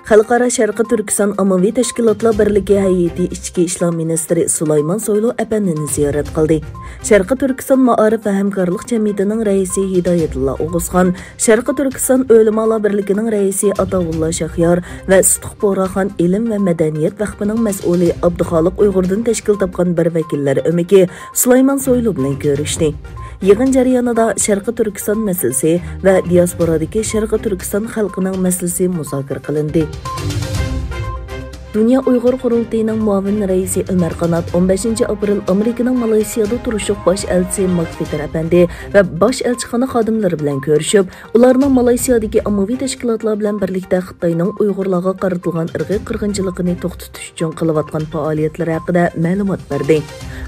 Xalqaro Sharqi Turkiston Ommaviy Tashkilotlar Birligi Hay'ati Ichki ishlar ministri Sulaymon Soylu apandini ziyorat qildi. Sharqi Turkiston Ma'arif va hamkorlik jamiyatining raisi Hidoyatullo O'g'uzxon, Sharqi Turkiston O'limalar birligining raisi Atavullo Shahyor va Sutuq Bo'raxon ilm va madaniyat vaqfining mas'uli Abduxoliq Uyg'urdan tashkil topgan bir vakillar o'miki Sulaymon Soylu bilan ko'rishdi. Yig'in jarayonida Sharqi Turkiston masalasi va diasporadagi Sharqi Turkiston xalqining masalasi muzokara qilindi. Dünya Uyghur Qurultayining muavin raisi Ömer Qanat 15 aprel Amerikaning Malayziyada turishliq bosh elchisi Makfitar apandi va bosh elchixona xodimlari bilan ko'rishib, ularning Malayziyadagi ommaviy tashkilotlar bilan birlikda Xitoyning Uyg'urlarga qaratilgan irqiy qirg'inchiligini to'xtatish uchun qilayotgan faoliyatlari haqida ma'lumot berdi.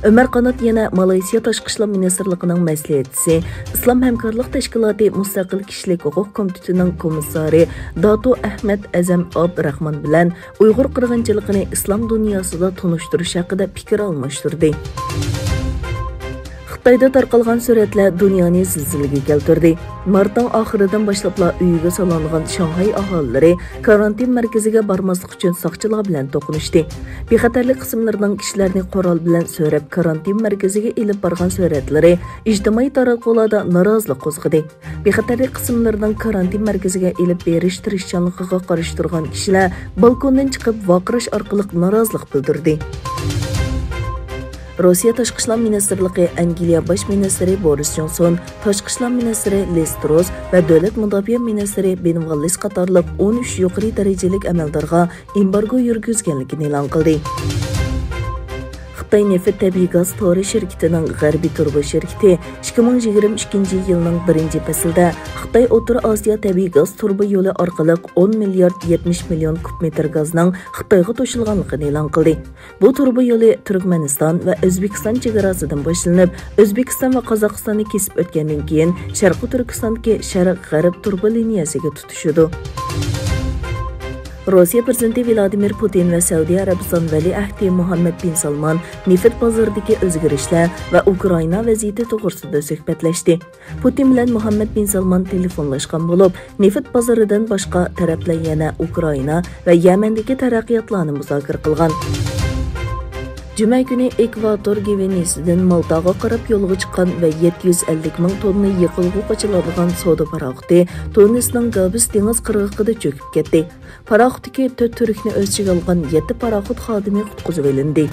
Ömer Qanat yana Malayziya Tashqi ishlar ministrligining maslahatchisi, Islom hamkorlik tashkiloti mustaqil kishilik huquq komitetining komissari Dato Ahmad Azam Abdurahmon bilan Uyg'ur qirg'inchiligini islom dunyosida tunishtirish haqida fikr almashtirdi. Xitoyda tarqalgan suratlar dunyoni zilzilaga keltirdi. Martning oxiridan boshlabla uyiga solingan Shanxay aholilari karantin markaziga bormaslik uchun soqchilar bilan to'qnashdi. Bexatarlik qismlarining kishilarni qurol bilan so'rab karantin markaziga ilib borgan suratlari ijtimoiy tarmoqlarda norozilik qo'zg'adi. Bexatarlik qismlarining karantin markaziga ilib berish tirishchanligiga qarshi turgan kishilar balkondan chiqib vaqirash orqali norozilik bildirdi. Rossiya Tashqi ishlar ministrligi Angliya bosh ministri Boris Johnson, Tashqi ishlar ministri Liz Truss va davlat mudofaa ministri Ben Wallace qatorliq 13 yuqori darajalik amaldorga embargo yurgizganligini e'lon qildi. Xitoy neft tabiiy gaz tori shirkatining G'arbiy turbo shirkati 2022 yilning 1-faslida Xitoy O'rta Osiyo tabiiy gaz turbo yo'li orqali 10 milliard 70 million kub metr gazning Xitoyga qo'shilganligini e'lon qildi. Bu turbo yo'li Turkmaniston va O'zbekiston chegarasidan boshlanib, O'zbekiston va Qozog'istonni kesib o'tgandan keyin Sharqi Turkistondagi Sharq-G'arb turbo liniyasiga tutishadi. Rossiya prezidenti Vladimir Putin va Saudiya Arabiston vali ahdi Muhammad bin Salman neft bozoridagi o'zgarishlar va Ukraina vaziyati to'g'risida suhbatlashdi. Putin bilan Muhammad bin Salman telefonlashgan bo'lib, neft bozoridan boshqa taraflar yana Ukraina va Yamandagi taraqqiyotlarni muzokara qilgan. Cuma günü Ekvator Givenisi'den Maltaga qarab yo'lga chiqqan va 750 ming tonna yiqilg'i qochiladigan savdo paraxoti Tunisning Gabis dengiz qirg'og'ida cho'kib ketdi. Paraxotdagi 4 turkni o'z ichiga olgan 7 paraxot xodimi qutqizib olindi.